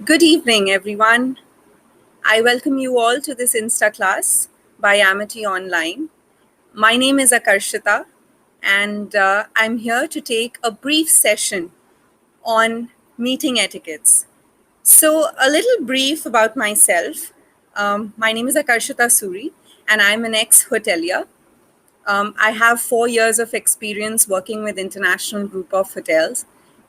Good evening, everyone. I welcome you all to this InstaClass by Amity Online. My name is Akarshita, and I'm here to take a brief session on meeting etiquettes. So, a little brief about myself. My name is Akarshita Suri, and I'm an ex-hotelier. I have 4 years of experience working with international group of hotels,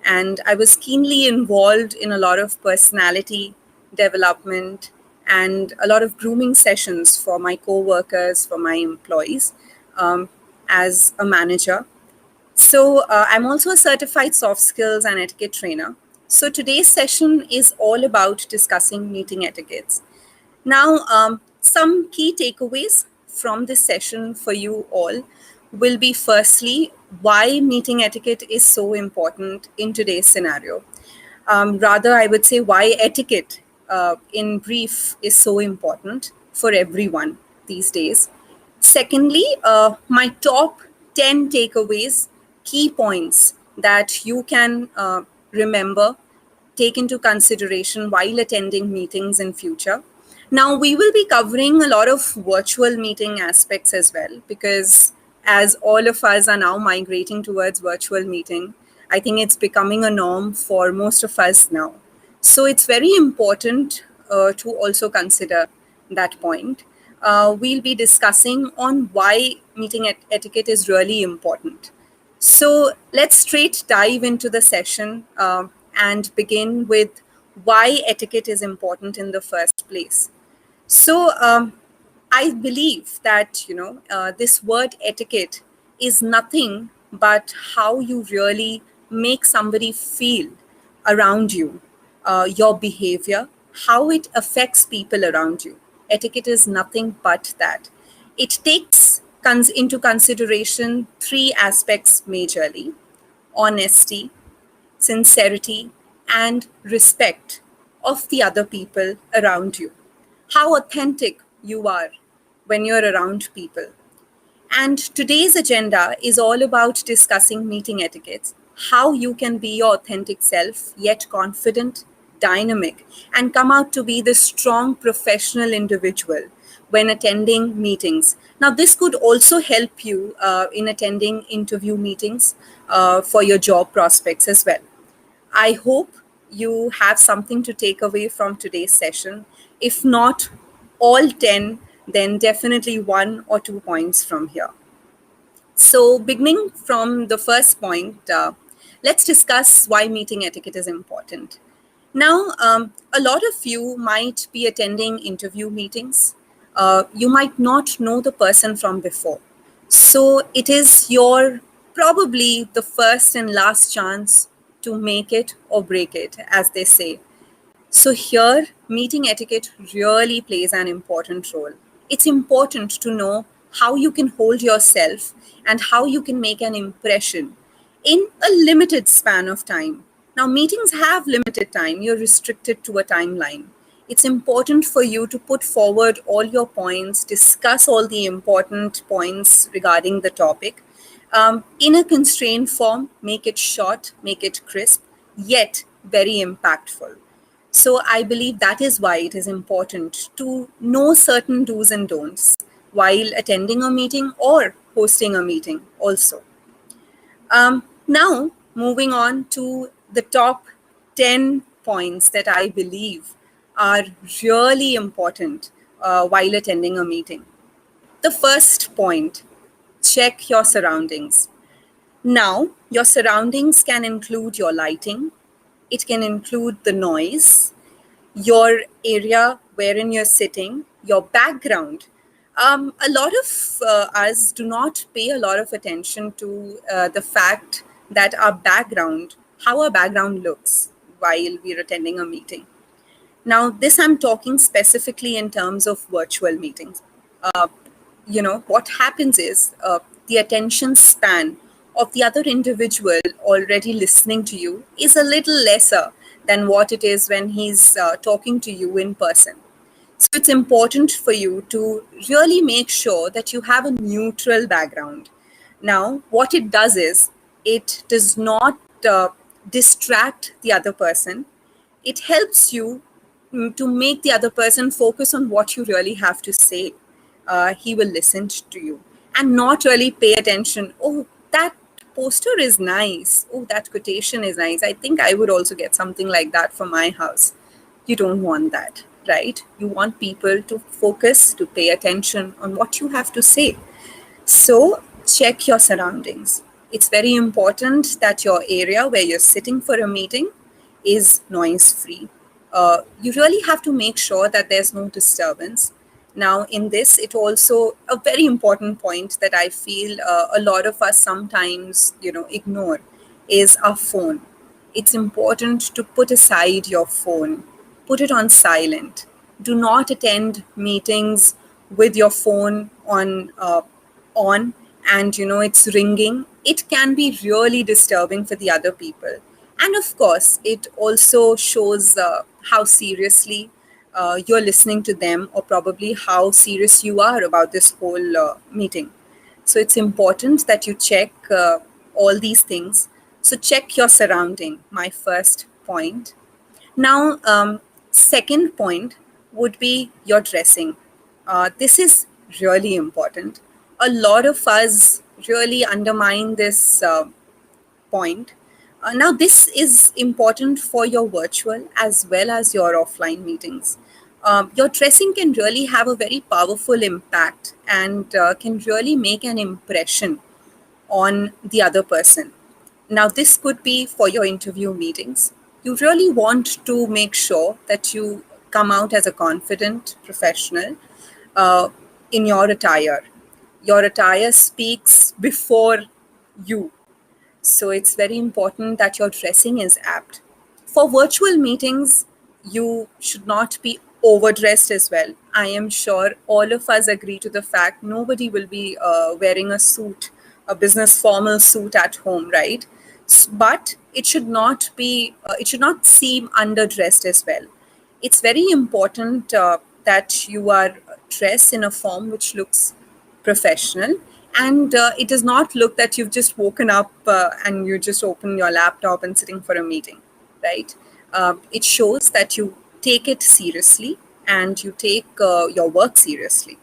and I was keenly involved in a lot of personality development and a lot of grooming sessions for my co-workers, for my employees, as a manager. So I'm also a certified soft skills and etiquette trainer. So today's session is all about discussing meeting etiquettes. Now, some key takeaways from this session for you all will be firstly, why meeting etiquette is so important in today's scenario. Rather, I would say why etiquette, in brief, is so important for everyone these days. Secondly, my top 10 takeaways, key points that you can remember, take into consideration while attending meetings in future. Now, we will be covering a lot of virtual meeting aspects as well, because as all of us are now migrating towards virtual meeting, I think it's becoming a norm for most of us now. So it's very important to also consider that point. We'll be discussing on why meeting etiquette is really important. So let's straight dive into the session and begin with why etiquette is important in the first place. So I believe that this word etiquette is nothing but how you really make somebody feel around you, your behavior, how it affects people around you. Etiquette is nothing but that. It takes into consideration three aspects majorly: honesty, sincerity, and respect of the other people around you. How authentic you are when you're around people. And today's agenda is all about discussing meeting etiquettes, how you can be your authentic self, yet confident, dynamic, and come out to be the strong professional individual when attending meetings. Now, this could also help you in attending interview meetings for your job prospects as well. I hope you have something to take away from today's session. If not all 10, then definitely one or 2 points from here. So, beginning from the first point, let's discuss why meeting etiquette is important. Now, a lot of you might be attending interview meetings. You might not know the person from before. So, it is your probably the first and last chance to make it or break it, as they say. So, here, meeting etiquette really plays an important role. It's important to know how you can hold yourself and how you can make an impression in a limited span of time. Now, meetings have limited time, you're restricted to a timeline. It's important for you to put forward all your points, discuss all the important points regarding the topic in a constrained form, make it short, make it crisp, yet very impactful. So I believe that is why it is important to know certain do's and don'ts while attending a meeting or hosting a meeting also. Now, moving on to the top 10 points that I believe are really important while attending a meeting. The first point, check your surroundings. Now, your surroundings can include your lighting, it can include the noise, your area wherein you're sitting, your background. A lot of us do not pay a lot of attention to the fact that how our background looks while we're attending a meeting. Now, this I'm talking specifically in terms of virtual meetings. What happens is the attention span of the other individual already listening to you is a little lesser than what it is when he's talking to you in person. So it's important for you to really make sure that you have a neutral background. Now, what it does is it does not distract the other person. It helps you to make the other person focus on what you really have to say. He will listen to you and not really pay attention. Oh, that poster is nice. Oh, that quotation is nice. I think I would also get something like that for my house. You don't want that, right? You want people to focus, to pay attention on what you have to say. So check your surroundings. It's very important that your area where you're sitting for a meeting is noise free. You really have to make sure that there's no disturbance. Now, in this, it also a very important point that I feel a lot of us sometimes, ignore is our phone. It's important to put aside your phone, put it on silent. Do not attend meetings with your phone on and it's ringing. It can be really disturbing for the other people, and of course it also shows how seriously you're listening to them, or probably how serious you are about this whole meeting. So it's important that you check all these things. So check your surrounding, my first point. Now, second point would be your dressing. This is really important. A lot of us really undermine this point. Now, this is important for your virtual as well as your offline meetings. Your dressing can really have a very powerful impact and can really make an impression on the other person. Now, this could be for your interview meetings. You really want to make sure that you come out as a confident professional uh, in your attire. Your attire speaks before you. So it's very important that your dressing is apt. For virtual meetings, you should not be overdressed as well. I am sure all of us agree to the fact nobody will be wearing a suit, a business formal suit at home, right? But it should not be, it should not seem underdressed as well. It's very important that you are dressed in a form which looks professional, and it does not look that you've just woken up and you just open your laptop and sitting for a meeting, right? It shows that you take it seriously and you take your work seriously.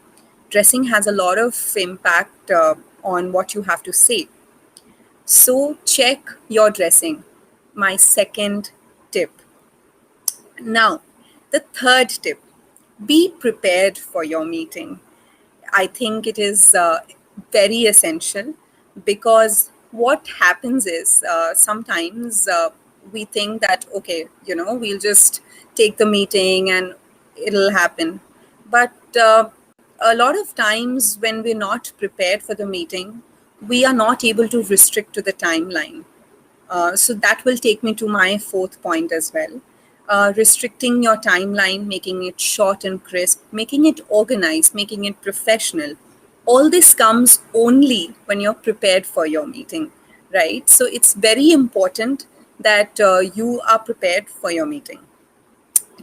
Dressing has a lot of impact on what you have to say. So check your dressing, my second tip. Now, the third tip, be prepared for your meeting. I think it is very essential, because what happens is sometimes we think that, okay, we'll just take the meeting and it'll happen. But a lot of times when we're not prepared for the meeting, we are not able to restrict to the timeline. So that will take me to my fourth point as well. Restricting your timeline, making it short and crisp, making it organized, making it professional. All this comes only when you're prepared for your meeting, right? So it's very important that you are prepared for your meeting.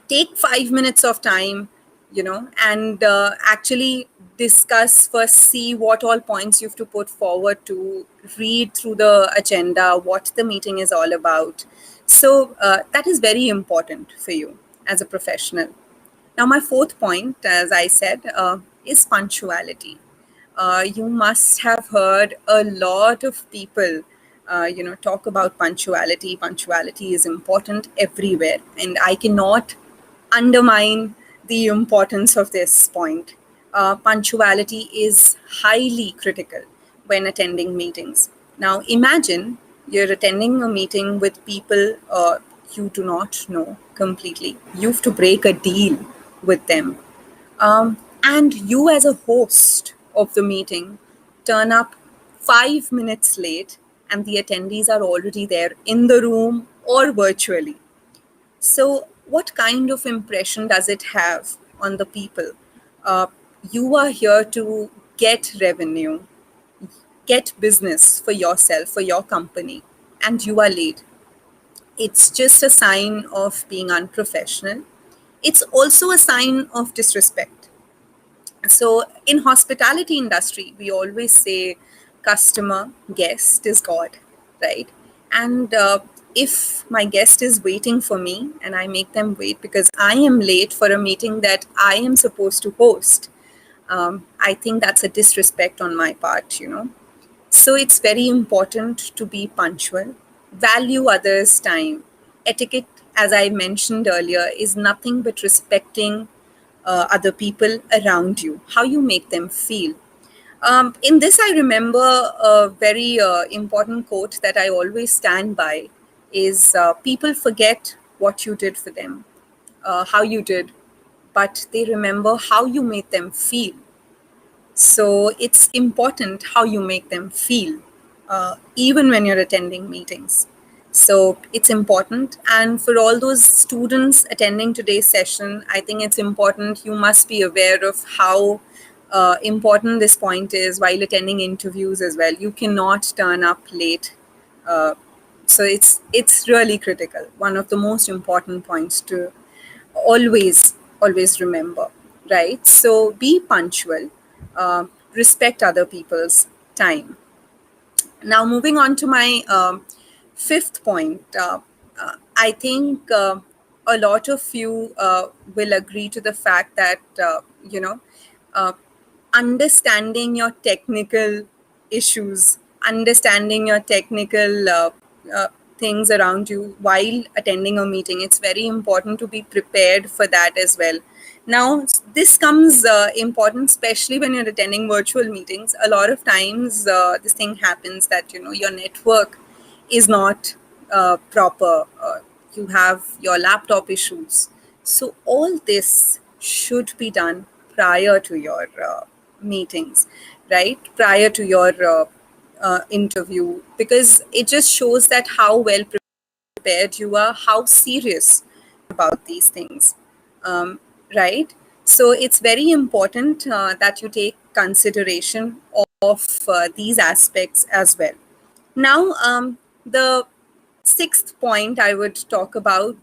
Take 5 minutes of time, and actually discuss first, see what all points you have to put forward, to read through the agenda, what the meeting is all about. So that is very important for you as a professional. Now, my fourth point, as I said, is punctuality. You must have heard a lot of people, talk about punctuality. Punctuality is important everywhere, and I cannot undermine the importance of this point. Punctuality is highly critical when attending meetings. Now, imagine you're attending a meeting with people you do not know completely. You have to break a deal with them. And you, as a host of the meeting, turn up 5 minutes late, and the attendees are already there in the room or virtually. So, what kind of impression does it have on the people? Uh, you are here to get revenue, get business for yourself, for your company, and you are late. It's just a sign of being unprofessional. It's also a sign of disrespect. So in hospitality industry, we always say customer, guest is God, right? And if my guest is waiting for me and I make them wait because I am late for a meeting that I am supposed to host, I think that's a disrespect on my part. So it's very important to be punctual, value others' time. Etiquette, as I mentioned earlier, is nothing but respecting other people around you, how you make them feel. In this, I remember a very important quote that I always stand by is people forget what you did for them, how you did, but they remember how you made them feel. So it's important how you make them feel, even when you're attending meetings. So it's important. And for all those students attending today's session, I think it's important. You must be aware of how important this point is while attending interviews as well. You cannot turn up late. Uh, so it's really critical. One of the most important points to always remember, right? So be punctual, respect other people's time. Now moving on to my fifth point, I think a lot of you will agree to the fact that you know uh, understanding your technical issues, understanding your technical uh, things around you while attending a meeting. It's very important to be prepared for that as well. Now, this comes important, especially when you're attending virtual meetings. A lot of times, this thing happens that your network is not proper. You have your laptop issues. So all this should be done prior to your meetings, right? Prior to your interview, because it just shows that how well prepared you are, how serious about these things, um, right? So it's very important that you take consideration of these aspects as well. Now, the sixth point I would talk about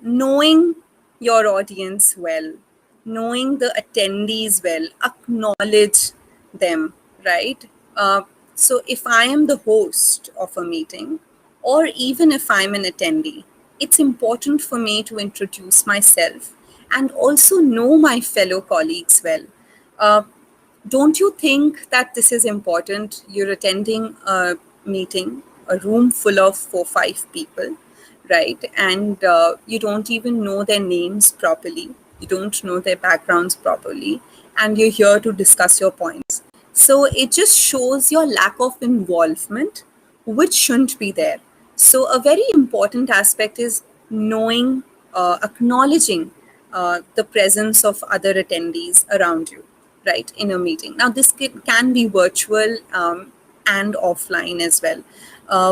knowing your audience well, knowing the attendees well, acknowledge them, right? Uh, so, if I am the host of a meeting, or even if I'm an attendee, it's important for me to introduce myself and also know my fellow colleagues well. Uh, don't you think that this is important? You're attending a meeting, a room full of 4 5 people, right? And you don't even know their names properly, you don't know their backgrounds properly, and you're here to discuss your points. So it just shows your lack of involvement, which shouldn't be there. So a very important aspect is knowing, acknowledging the presence of other attendees around you, right, in a meeting. Now, this can be virtual and offline as well.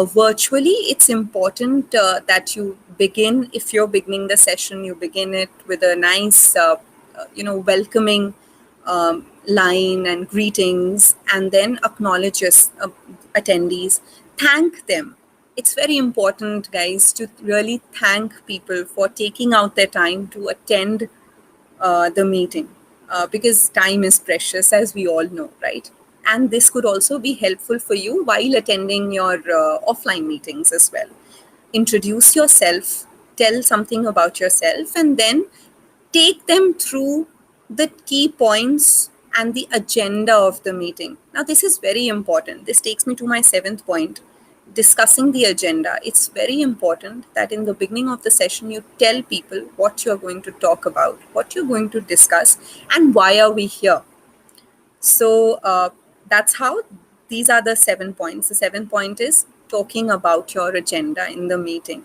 Virtually, it's important that you begin, if you're beginning the session, you begin it with a nice, welcoming line and greetings, and then acknowledge your attendees, thank them. It's very important, guys, to really thank people for taking out their time to attend the meeting, because time is precious, as we all know, right? And this could also be helpful for you while attending your offline meetings as well. Introduce yourself, tell something about yourself, and then take them through the key points and the agenda of the meeting. Now, this is very important. This takes me to my seventh point, discussing the agenda. It's very important that in the beginning of the session, you tell people what you're going to talk about, what you're going to discuss, and why are we here. So that's how these are the 7 points. The 7 point is talking about your agenda in the meeting.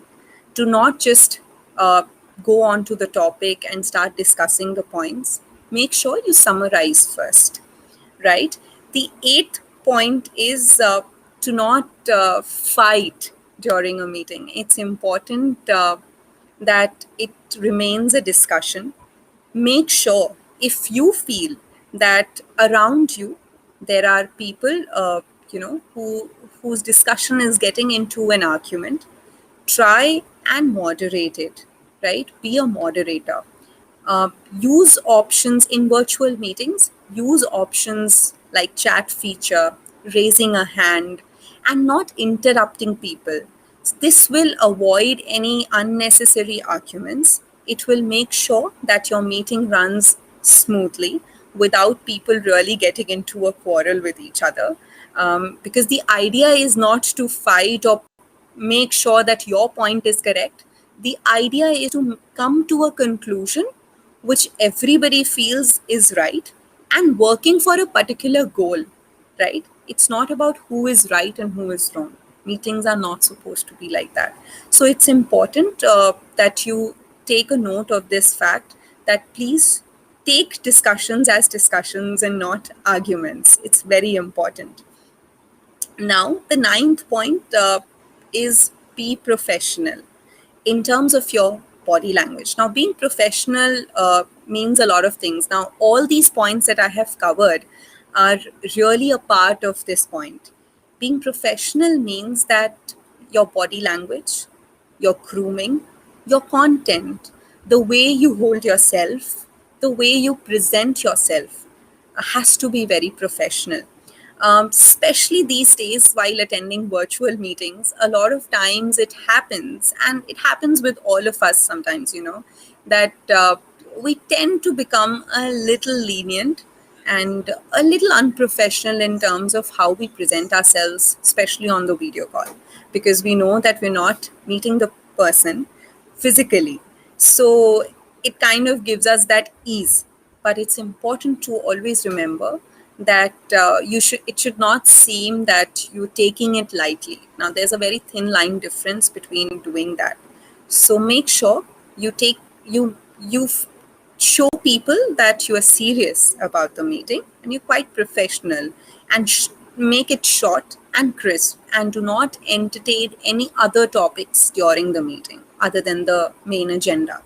Do not just go on to the topic and start discussing the points. Make sure you summarize first, right? The eighth point is to not fight during a meeting. It's important that it remains a discussion. Make sure, if you feel that around you there are people whose discussion is getting into an argument, try and moderate it, right? Be a moderator. Use options in virtual meetings, use options like chat feature, raising a hand, and not interrupting people. This will avoid any unnecessary arguments. It will make sure that your meeting runs smoothly without people really getting into a quarrel with each other. Because the idea is not to fight or make sure that your point is correct. The idea is to come to a conclusion which everybody feels is right and working for a particular goal, right? It's not about who is right and who is wrong. Meetings are not supposed to be like that. So it's important that you take a note of this fact, that please take discussions as discussions and not arguments. It's very important. Now, the ninth point is be professional in terms of your body language. Now, being professional means a lot of things. Now, all these points that I have covered are really a part of this point. Being professional means that your body language, your grooming, your content, the way you hold yourself, the way you present yourself has to be very professional. Especially these days while attending virtual meetings, a lot of times it happens, and it happens with all of us sometimes, that we tend to become a little lenient and a little unprofessional in terms of how we present ourselves, especially on the video call, because we know that we're not meeting the person physically. So it kind of gives us that ease. But it's important to always remember that it should not seem that you're taking it lightly. Now, there's a very thin line difference between doing that. So make sure you show people that you are serious about the meeting and you're quite professional, and make it short and crisp, and do not entertain any other topics during the meeting other than the main agenda,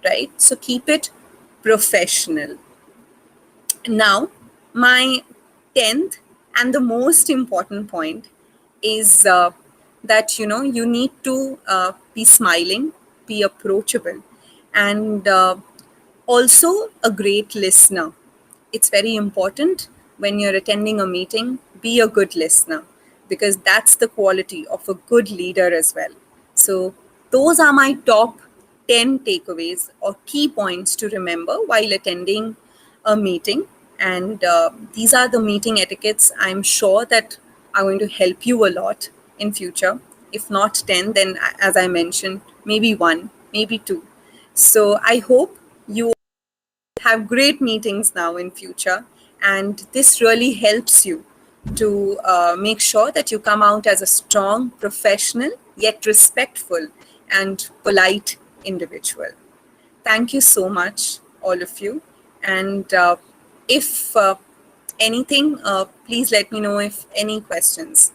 right? So keep it professional. Now, my 10th and the most important point is that you need to be smiling, be approachable, and also a great listener. It's very important when you're attending a meeting, be a good listener, because that's the quality of a good leader as well. So, those are my top 10 takeaways or key points to remember while attending a meeting. And these are the meeting etiquettes I'm sure that are going to help you a lot in future. If not 10, then as I mentioned, maybe one, maybe two. So I hope you have great meetings now in future, and this really helps you to make sure that you come out as a strong, professional, yet respectful and polite individual. Thank you so much, all of you. And if anything, please let me know if any questions.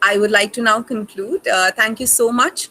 I would like to now conclude. Thank you so much